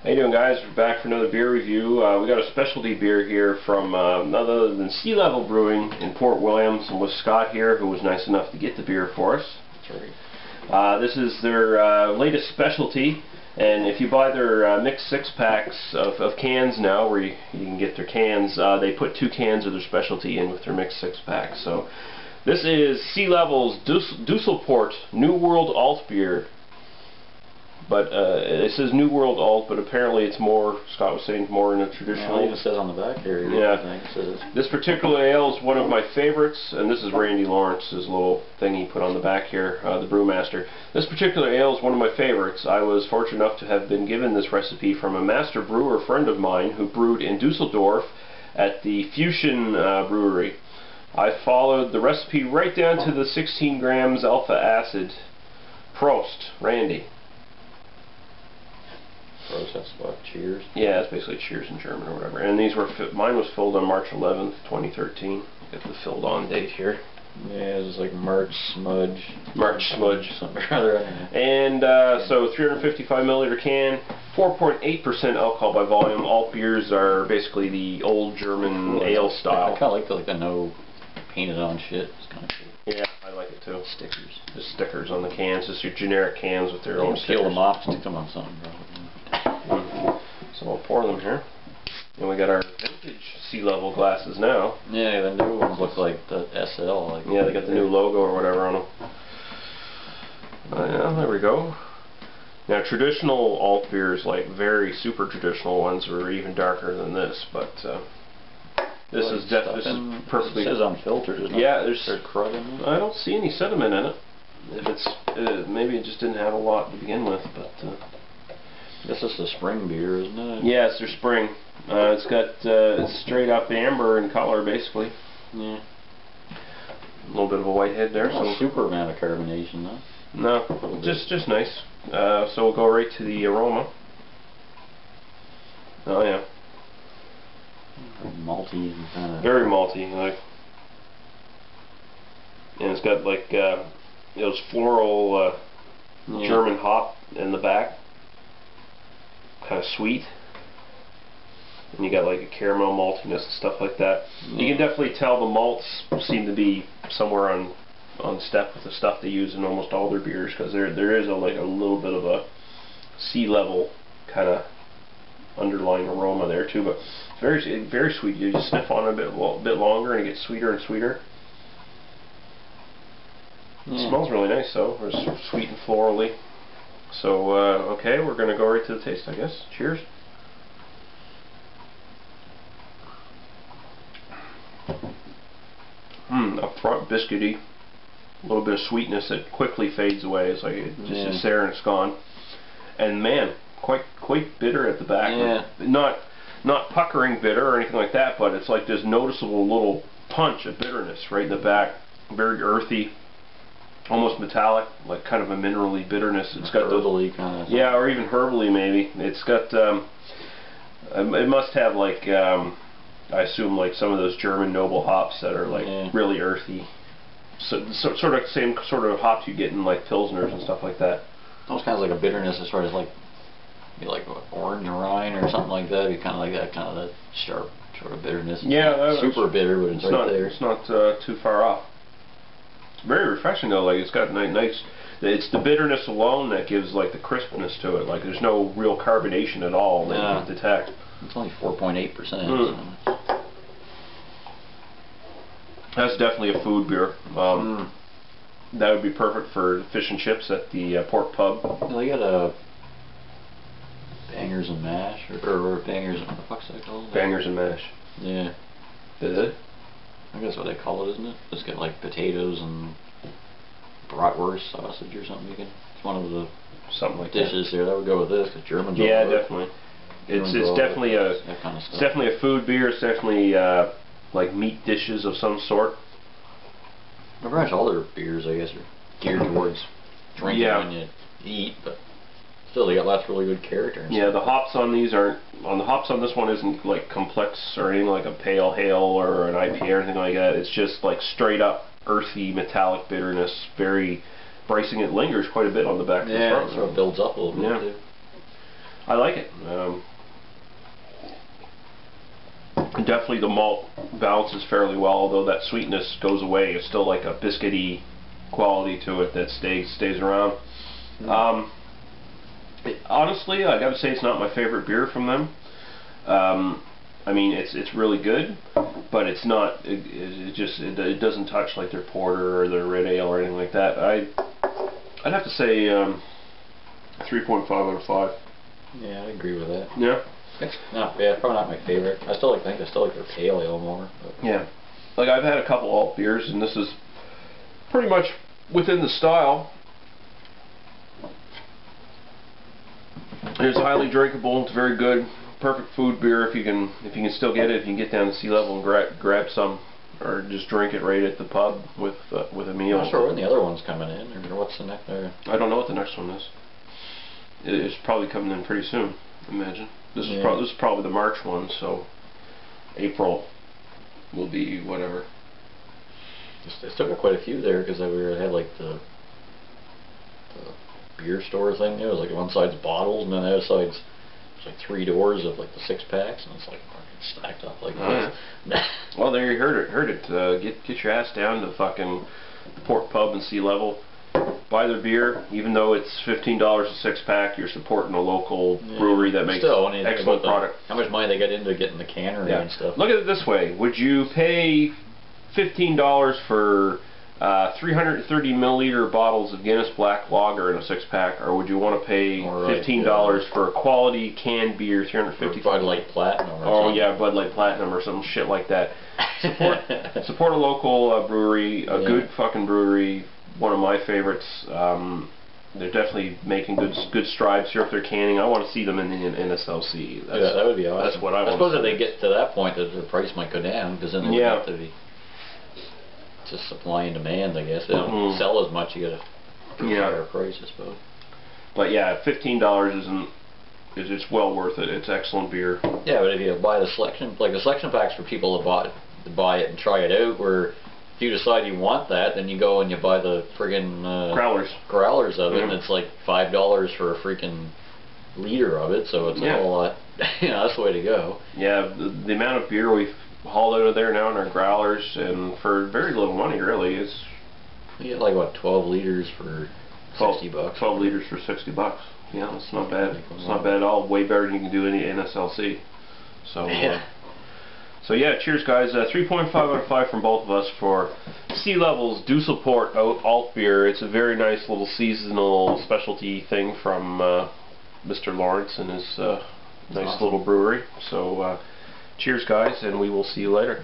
How you doing, guys? We're back for another beer review. We got a specialty beer here from none other than Sea Level Brewing in Port Williams, and with Scott here, who was nice enough to get the beer for us. That's right. This is their latest specialty, and if you buy their mixed six-packs of cans now, where you can get their cans, they put 2 cans of their specialty in with their mixed six-pack. So this is Sea Level's Düssel-Port New World Altbier. But it says New World Alt, but apparently it's more, Scott was saying, more in a traditional... Yeah, it even says on the back here. Yeah. This particular ale is one of my favorites, and this is Randy Lawrence's little thing he put on the back here, the brewmaster. This particular ale is one of my favorites. I was fortunate enough to have been given this recipe from a master brewer friend of mine who brewed in Dusseldorf at the Fusion Brewery. I followed the recipe right down to the 16 grams alpha acid. Prost, Randy. That's what, cheers? Yeah, it's basically cheers in German or whatever. And these were, mine was filled on March 11th, 2013. Get the filled on date here. Yeah, it was like March Smudge. March Smudge. Something or other. And so 355 milliliter can, 4.8% alcohol by volume. Alt beers are basically the old German ale style. I kind of like the no painted on shit. It's kind of cool. Yeah, I like it too. Stickers. Just stickers on the cans, just your generic cans with their own stickers. Peel them off, stick them on something, bro. So we'll pour them here. And we got our vintage Sea Level glasses now. Yeah, the new ones look like the SL. Like yeah, they got the new logo or whatever on them. Yeah, there we go. Now traditional alt beers, like very super traditional ones, are even darker than this, but this is perfectly. It says unfiltered, isn't it? Yeah, there's crud in it. I don't see any sediment in it. If it's maybe it just didn't have a lot to begin with, but. This is the spring beer, isn't it? Yeah, it's their spring. It's got it's straight up amber in color, basically. Yeah. A little bit of a white head there. Not so super amount of carbonation, though. No, just nice. So we'll go right to the aroma. Oh yeah. Malty kind of. Very malty, like. And it's got like those floral German hop in the back. Kind of sweet, and you got like a caramel maltiness and stuff like that. You can definitely tell the malts seem to be somewhere on step with the stuff they use in almost all their beers, because there is like a little bit of a Sea Level kind of underlying aroma there too, but it's very sweet. You just sniff on it a bit longer and it gets sweeter and sweeter. It smells really nice though. It's sort of sweet and florally. So, okay, we're going to go right to the taste, I guess. Cheers. Up front, biscuity. A little bit of sweetness that quickly fades away. It's like it just is there and it's gone. And man, quite bitter at the back. Yeah. Not puckering bitter or anything like that, but it's like this noticeable little punch of bitterness right in the back. Very earthy. Almost metallic, like kind of a minerally bitterness. It's got herbally kind of. Yeah, or even herbally maybe. It's got. It must have like I assume like some of those German noble hops that are like really earthy. So sort of same sort of hops you get in like pilsners and stuff like that. Almost kind of like a bitterness as far as like orange rind or something like that. You kind of like that kind of that sharp sort of bitterness. Yeah, super bitter, but it's right there. It's not too far off. Very refreshing though, like it's got nice, it's the bitterness alone that gives like the crispness to it, like there's no real carbonation at all that you can detect. It's only 4.8%. So. That's definitely a food beer. That would be perfect for fish and chips at the Port Pub. Yeah, they got a bangers and mash, or bangers, what the fuck's that called? Bangers and mash. Yeah. Is it? I think that's what they call it, isn't it? It's got like potatoes and bratwurst sausage or something. It's one of the dishes there. That would go with this, because Germans. Yeah, definitely. It's definitely it's definitely a food beer. It's definitely like meat dishes of some sort. Pretty much all their beers, I guess, are geared towards drinking when you eat, but still they got lots of really good character. Yeah, the hops on these aren't. The hops on this one isn't like complex or anything like a pale ale or an IPA or anything like that. It's just like straight up earthy metallic bitterness, very bracing. It lingers quite a bit on the back of the front. So it builds up a little bit too. I like it. Definitely the malt balances fairly well, although that sweetness goes away. It's still like a biscuity quality to it that stays around. Honestly, I gotta say it's not my favorite beer from them. I mean, it's really good, but it's not. It doesn't touch like their porter or their red ale or anything like that. I'd have to say 3.5 out of 5. Yeah, I agree with that. Yeah. It's not bad. Probably not my favorite. I still think their pale ale more. But. Yeah. Like I've had a couple alt beers, and this is pretty much within the style. It's highly drinkable. It's very good. Perfect food beer if you can still get it. If you can get down to sea level and grab some, or just drink it right at the pub with a meal. I'm not sure when the other one's coming in, or what's the next? I don't know what the next one is. It's probably coming in pretty soon. I imagine. This is probably the March one, so April will be whatever. They still got quite a few there because we had like the beer store thing there. It was like one side's bottles and then the other side's like 3 doors of like the 6-packs, and it's like stacked up like this. Yeah. Well, there you heard it. Get your ass down to fucking Port Pub and Sea Level. Buy their beer, even though it's $15 a 6-pack. You're supporting a local brewery that makes excellent product. How much money they got into getting the cannery and stuff. Look at it this way: would you pay $15 for 330 milliliter bottles of Guinness Black Lager in a 6-pack, or would you want to pay $15 for a quality canned beer, 350? Bud Light Platinum. Or yeah, Bud Light Platinum or some shit like that. Support a local brewery, a good fucking brewery. One of my favorites. They're definitely making good strides here with their canning. I want to see them in the NSLC. That would be awesome. That's what I want. I suppose if they get to that point, that the price might go down, because then they would have to be just supply and demand. I guess they don't sell as much. You got to higher price, I suppose. But yeah, $15 it's well worth it. It's excellent beer. Yeah, but if you buy the selection, like the selection packs for people to buy it and try it out, where if you decide you want that, then you go and you buy the friggin' growlers of it, and it's like $5 for a freaking liter of it, so it's a whole lot. That's the way to go. Yeah, the amount of beer we've hauled out of there now in our growlers, and for very little money, really, is. You get like what, 12 liters for $60. 12 liters for $60. Yeah, that's not bad. It's not bad at all. Way better than you can do any NSLC. So. So yeah, cheers guys. 3.5 out of 5 from both of us for Sea Level's Düssel-Port Altbier. It's a very nice little seasonal specialty thing from Mr. Lawrence and his nice little brewery. So cheers guys, and we will see you later.